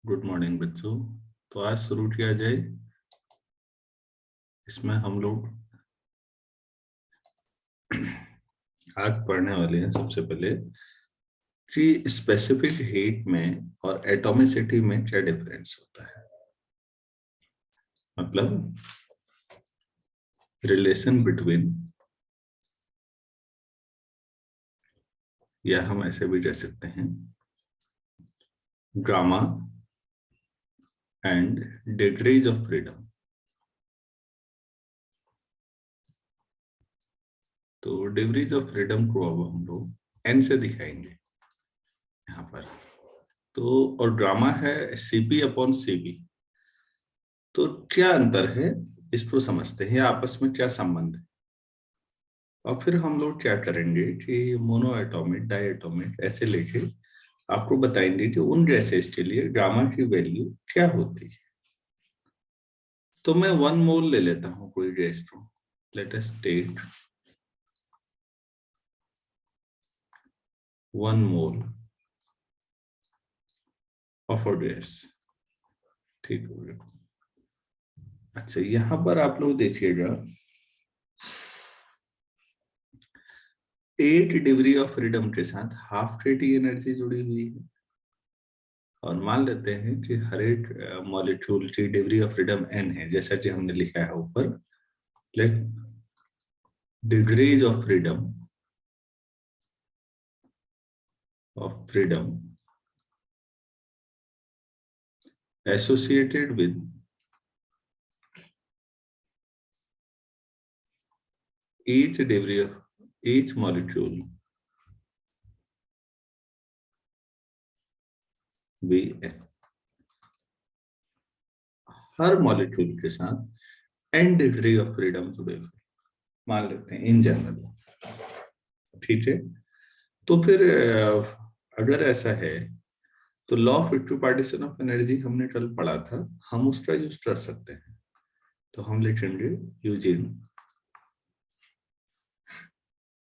Good morning बच्चों। तो आज शुरू किया जाए। इसमें हम लोग आज पढ़ने वाले हैं सबसे पहले कि स्पेसिफिक हीट में और एटॉमिसिटी में क्या डिफरेंस होता है। मतलब रिलेशन बिटवीन, या हम ऐसे भी कह सकते हैं, drama and degrees of freedom. तो डिग्रीज ऑफ फ्रीडम को अब हम लोग एन से दिखाएंगे यहाँ पर। तो और ड्रामा है सीपी अपॉन सीबी। तो क्या अंतर है इसको समझते हैं, आपस में क्या संबंध है। और फिर हम लोग क्या करेंगे कि मोनो एटॉमिक, डाई एटॉमिक ऐसे लेके आपको बताएंगे कि उन गैसेस के लिए गामा की वैल्यू क्या होती है। तो मैं 1 मोल ले लेता हूं कोई गैस को। Let us take 1 mole of a gas. ठीक हो गया। अच्छा, यहां पर आप लोग देखिएगा 8 डिग्री ऑफ फ्रीडम के साथ हाफ केटी एनर्जी जुड़ी हुई है। और मान लेते हैं कि हर एक मॉलिक्यूल की डिग्री ऑफ फ्रीडम n है, जैसा कि हमने लिखा है ऊपर। Let degrees of freedom associated with each degree of each molecule भी हर मॉलिक्यूल के साथ n डिग्री ऑफ फ्रीडम जुड़े हुए मान लेते हैं इन जनरल। ठीक है। तो फिर अगर ऐसा है तो law of equipartition of energy हमने कल पढ़ा था, हम उसका यूज कर सकते हैं। तो हम लिखेंगे using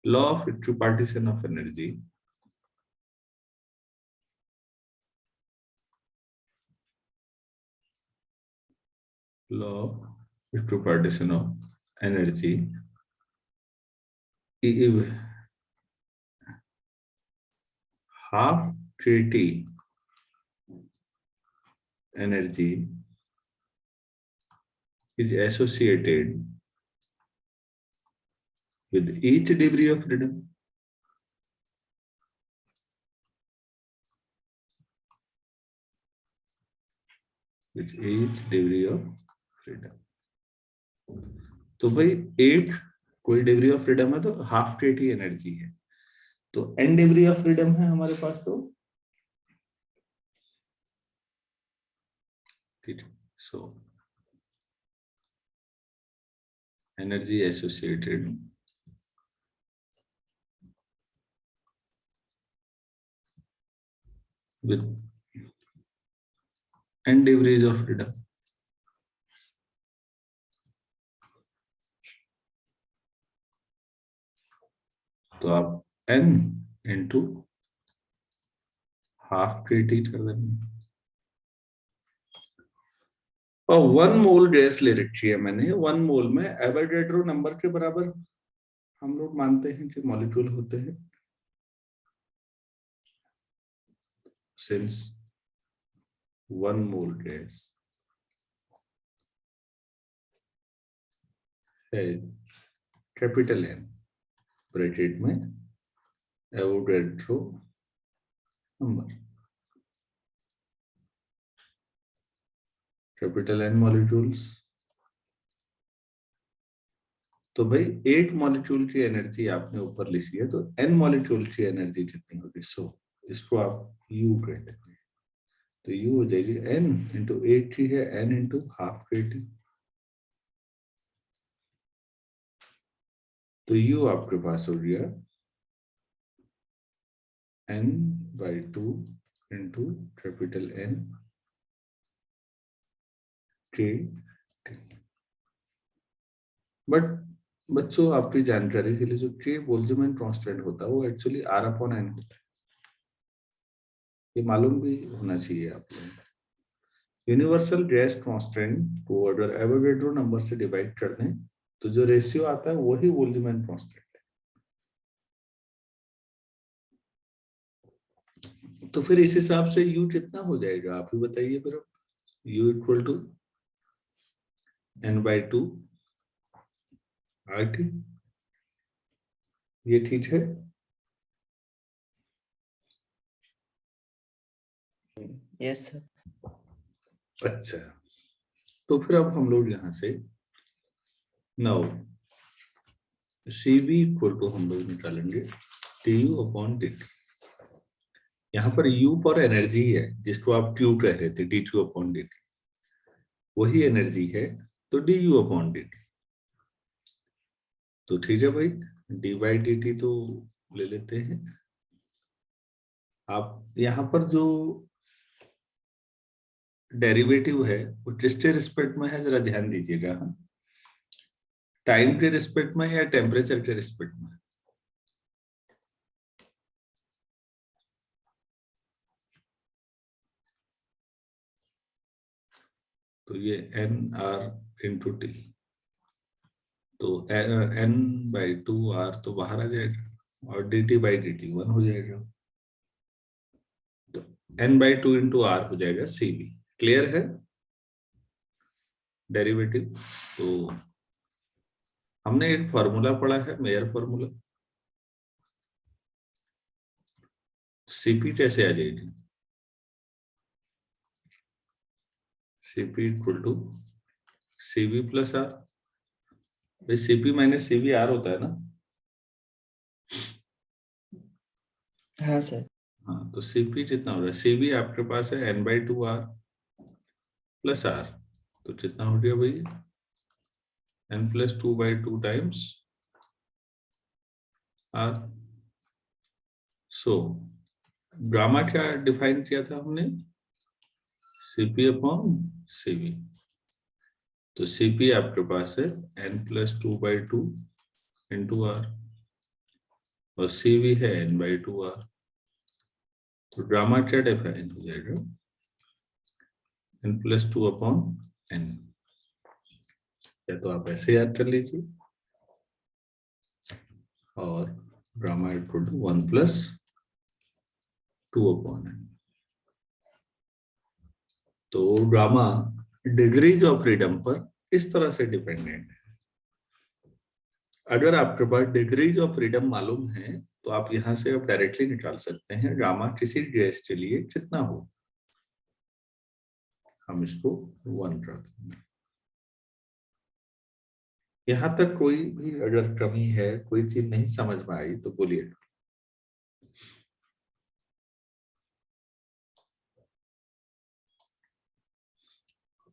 law of equipartition of energy law of equipartition of energy half kT energy is associated with each degree of freedom. With each degree of freedom. तो भाई 8 कोई डिग्री ऑफ फ्रीडम है तो हाफ केटी एनर्जी है। तो n degree of freedom है हमारे पास। तो ठीक है। So energy associated with n degrees of freedom. तो आप n इंटू हाफ केटी कर देंगे। और 1 मोल गैस ले रखी है मैंने। 1 मोल में एवोगाड्रो नंबर के बराबर हम लोग मानते हैं कि मॉलिक्यूल होते हैं। सिंस 1 मोल गैस है कैपिटल N ब्रैकेट में Avogadro number, capital N molecules. तो भाई 8 मॉलिक्यूल की एनर्जी आपने ऊपर लिखी है, तो n मॉलिक्यूल की एनर्जी कितनी होगी। सो इसको आप U कहते हैं। तो U हो जाएगी n इंटू 8 की है n इंटू हाफ केटी। तो U आपके पास हो गया n/2 इंटू कैपिटल N के। बट बच्चों आपकी जानकारी के लिए जो के बोल्ट्जमैन कांस्टेंट होता है वो एक्चुअली R/N होता है। ये मालूम भी होना चाहिए आप लोगों को। यूनिवर्सल गैस कांस्टेंट को अगर एवोगैड्रो नंबर से डिवाइड कर दें तो जो रेशियो आता है वही बोल्ट्जमैन कांस्टेंट है। तो फिर इस हिसाब से यू कितना हो जाएगा आप ही बताइए फिर। You equal to n/2 RT, ये ठीक है। Yes sir. अच्छा, तो फिर अब हम लोग यहां से नाउ CV इक्वल टू हम लोग निकालेंगे du/dt। यहाँ पर U पर एनर्जी है जिसको आप Q कह रहे थे, d2/dt वही एनर्जी है, तो du/dt। तो ठीक है भाई, d/dt तो ले लेते हैं। आप यहाँ पर जो डेरिवेटिव है वो किसके रिस्पेक्ट में है जरा ध्यान दीजिएगा। टाइम के रिस्पेक्ट में या टेम्परेचर के रिस्पेक्ट में? तो ये n/r/t, तो n/2r तो बाहर आ जाएगा और dt/dt 1 हो जाएगा, तो n/2 × r हो जाएगा CV। क्लियर है डेरिवेटिव? तो हमने एक फॉर्मूला पढ़ा है, मेयर फॉर्मूला। CP कैसे आ जाएगी? CP equal to CV plus R। भाई CP माइनस CV R होता है ना? हाँ सर। हाँ, तो CP जितना हो रहा है, CV आपके पास है n/2r प्लस R, तो कितना हो गया भाई? n+2/2 times R। So gamma क्या डिफाइन किया था हमने? CP/CV। तो CP आपके पास है n+2/2 × R और CV है n/2R। तो गामा क्या डिफाइन हो जाएगा? n+2/n। या तो आप ऐसे याद कर लीजिए, और गामा इक्वल टू 1+2/n। तो गामा डिग्रीज ऑफ फ्रीडम पर इस तरह से डिपेंडेंट है। अगर आपके पास डिग्रीज ऑफ फ्रीडम मालूम है तो आप यहां से अब डायरेक्टली निकाल सकते हैं गामा किसी गैस के लिए कितना हो। हम इसको 1 कर देंगे। यहां तक कोई भी अगर कमी है, कोई चीज नहीं समझ में आई तो बोलिए।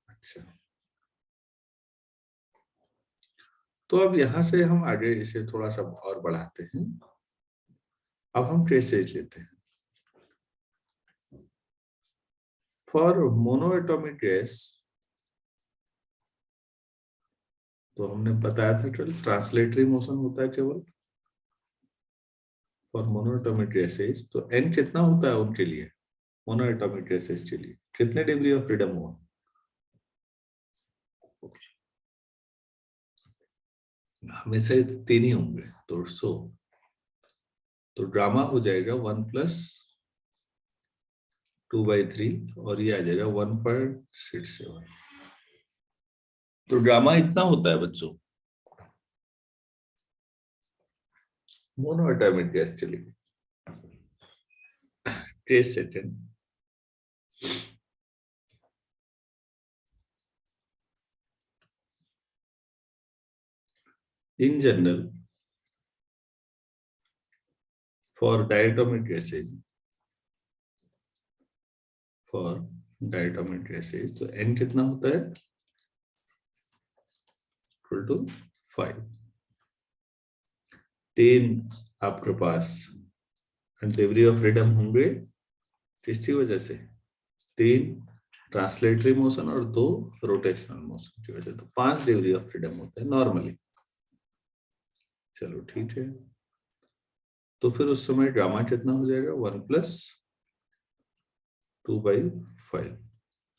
अच्छा, तो अब यहां से हम आगे इसे थोड़ा सा और बढ़ाते हैं। अब हम ट्रेसेज लेते हैं। फॉर मोनोएटॉमिक गैस तो हमने बताया था ट्रांसलेटरी मोशन होता है केवल फॉर मोनोएटॉमिक गैसेस। तो n कितना होता है उनके लिए, मोनोएटॉमिक गैसेस के लिए कितने डिग्री ऑफ फ्रीडम हुआ? हमेशा 3 ही होंगे, तो 100। तो ड्रामा हो जाएगा 1+2/3 और ये आ जाएगा 1.67। तो ड्रामा इतना होता है बच्चों मोनोएटॉमिक गैस के लिए। Case second, in general for diatomic gases, for diatomic gases तो n कितना होता है? Equal to 5। 3 आपके पास डिग्री ऑफ फ्रीडम होंगे किसकी वजह से? 3 ट्रांसलेटरी मोशन और 2 रोटेशनल मोशन की वजह से, तो 5 डिग्री ऑफ फ्रीडम होता है नॉर्मली। चलो ठीक है, तो फिर उस समय गामा कितना हो जाएगा? 1+2/5।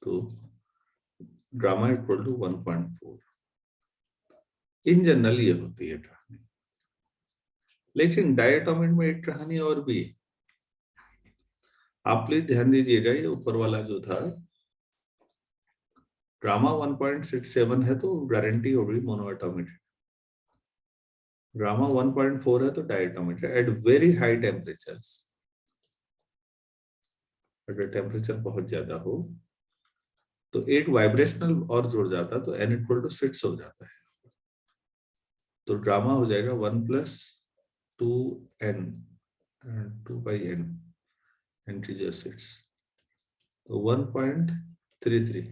तो ड्रामा इक्वल टू 1.4। इन जनरल ये होती है कहानी, लेकिन डायटोमिक में एक कहानी और भी है। आप प्लीज ध्यान दीजिएगा, ये ऊपर वाला जो था ड्रामा 1.67 है तो गारंटी हो गई मोनोएटोमिक। ड्रामा 1.4 है तो डायटोमिक है एट वेरी हाई टेम्परेचर्स। अगर टेम्परेचर बहुत ज्यादा हो तो एक वाइब्रेशनल और जुड़ जाता तो n इक्वल टू 6 हो जाता है। तो ड्रामा हो जाएगा 1 + 2n 2/n इंटीजर 6, तो 1.33।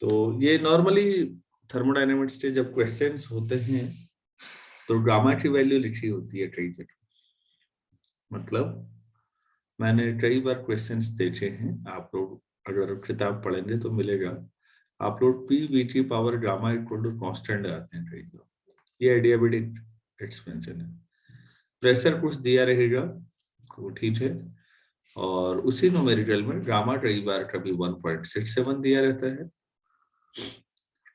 तो ये नॉर्मली थर्मोडायनेमिक्स के जब क्वेश्चंस होते हैं तो ड्रामा की वैल्यू लिखी होती है कई जगह। मतलब मैंने कई बार क्वेश्चंस देखे हैं, आप लोग अगर किताब पढ़ेंगे तो मिलेगा। आप लोग p/v power gamma equal to constant आते हैं कई बार, ये एडियाबेटिक एक्सपेंशन है। प्रेशर कुछ दिया रहेगा वो ठीक है, और उसी न्यूमेरिकल में गामा कई बार कभी 1.67 दिया रहता है,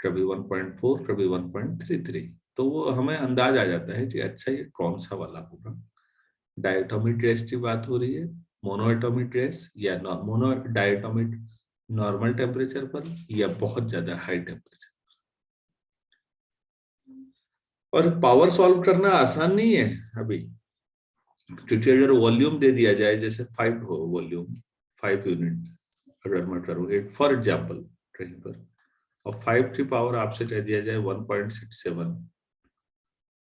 कभी 1.4, कभी 1.33। तो वो हमें अंदाज आ जाता है कि अच्छा ये कौन सा वाला होगा। डायटोमिक गैस की बात हो रही है, मोनोएटोमिक गैस या मोनो डायटोमिक नॉर्मल टेम्परेचर पर, या बहुत ज्यादा हाई टेम्परेचर। और पावर सॉल्व करना आसान नहीं है अभी, क्योंकि अगर वॉल्यूम दे दिया जाए, जैसे 5 हो वॉल्यूम, 5 यूनिट अगर मैं करूँ फॉर एग्जाम्पल कहीं पर, और 5 की पावर आपसे कह दिया जाए 1.67,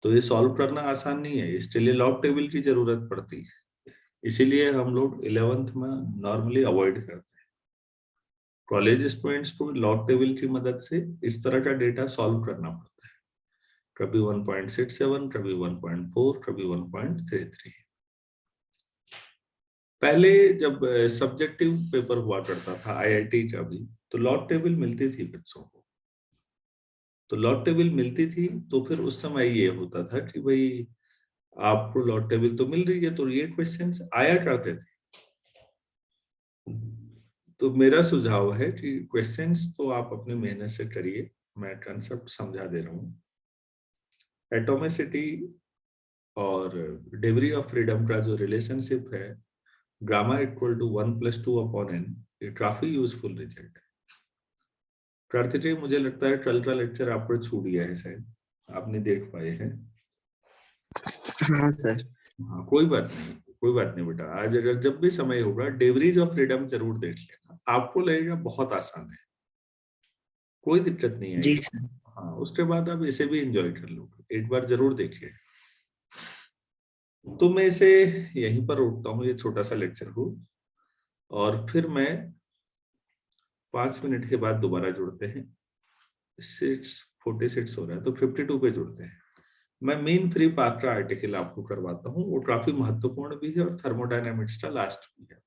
तो ये सॉल्व करना आसान नहीं है, इसके लिए लॉग टेबल की जरूरत पड़ती है। इसीलिए हम लोग 11th में नॉर्मली अवॉइड करते हैं। कॉलेज स्टूडेंट्स को लॉग टेबल की मदद से इस तरह का डेटा सॉल्व करना पड़ता है, कभी 1.67, कभी 1.4, कभी 1.33। पहले जब सब्जेक्टिव पेपर हुआ करता था आईआईटी का भी, तो लॉग टेबल मिलती थी बच्चों को। तो लॉग टेबल मिलती थी तो फिर उस समय ये होता था कि भाई आपको लॉग टेबल तो मिल रही है, तो ये क्वेश्चंस आया करते थे। तो मेरा सुझाव है कि क्वेश्चंस तो आप अपनी मेहनत से करिए, मैं कंसेप्ट समझा दे रहा हूँ। एटॉमिसिटी और डिग्री ऑफ फ्रीडम का जो रिलेशनशिप है, गामा इक्वल टू 1 + 2/n, ये काफी यूजफुल रिजल्ट है। प्रार्थिक मुझे लगता है 12 का लेक्चर आपको छूट गया है, शायद आपने देख पाए हैं। हाँ सर। हाँ कोई बात नहीं, कोई बात नहीं बेटा, आज अगर जब भी समय होगा डिग्रीज ऑफ फ्रीडम जरूर देख लेना, आपको लगेगा बहुत आसान है, कोई दिक्कत नहीं जी आएगी। सर। हाँ उसके बाद आप इसे भी एंजॉय कर लोगे, एक बार जरूर देखिए। तो मैं इसे यहीं पर रोकता हूँ, ये छोटा सा लेक्चर हो, और फिर मैं 5 मिनट के बाद दोबारा जुड़ते हैं। 6:46 हो रहा है तो 52 पे जुड़ते हैं। मैं मीन फ्री पाथ का आर्टिकल आपको करवाता हूँ, वो काफी महत्वपूर्ण भी है और थर्मोडायनेमिक्स का लास्ट भी है।